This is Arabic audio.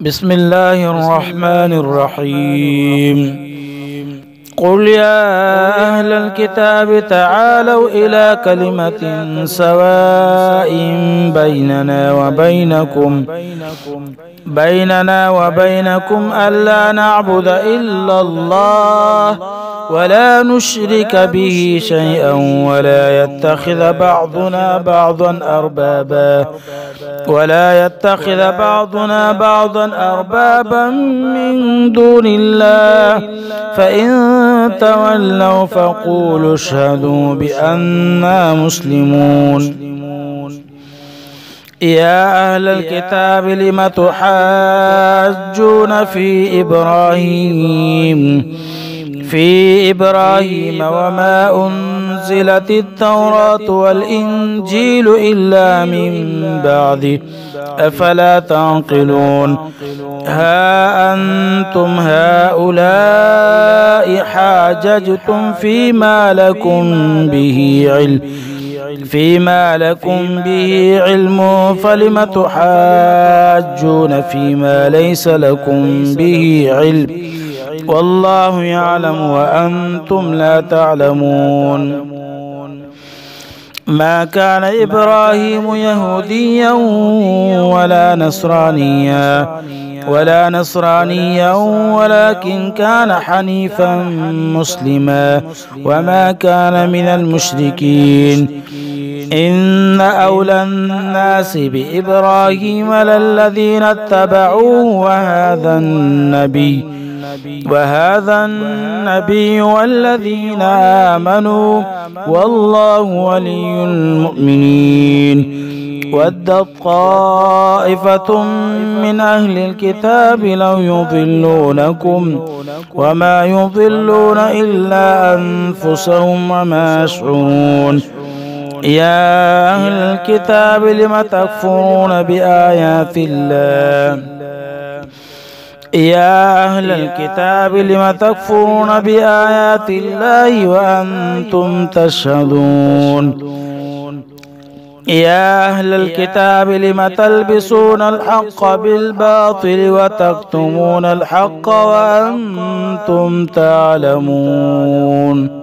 بسم الله الرحمن الرحيم. قل يا أهل الكتاب تعالوا إلى كلمة سواء بيننا وبينكم ألا نعبد إلا الله ولا نشرك به شيئا ولا يتخذ بعضنا أربابا من دون الله فإن تولوا فقولوا اشهدوا بأننا مسلمون. يا أهل الكتاب لم تحاجون في إبراهيم وما أنزلت التوراة والإنجيل إلا من بعده أفلا تعقلون. ها أنتم هؤلاء حاججتم فيما لكم به علم فلم تحاجون فيما ليس لكم به علم والله يعلم وأنتم لا تعلمون. ما كان إبراهيم يهوديا ولا نصرانيا ولكن كان حنيفا مسلما وما كان من المشركين. إن أولى الناس بإبراهيم للذين اتبعوه وهذا النبي والذين آمنوا والله ولي المؤمنين. ودت طائفة من أهل الكتاب لو يضلونكم وما يضلون إلا أنفسهم وما يشعرون. يا أهل الكتاب لم تكفرون بآيات الله وأنتم تشهدون. يا أهل الكتاب لم تلبسون الحق بالباطل وتكتمون الحق وأنتم تعلمون.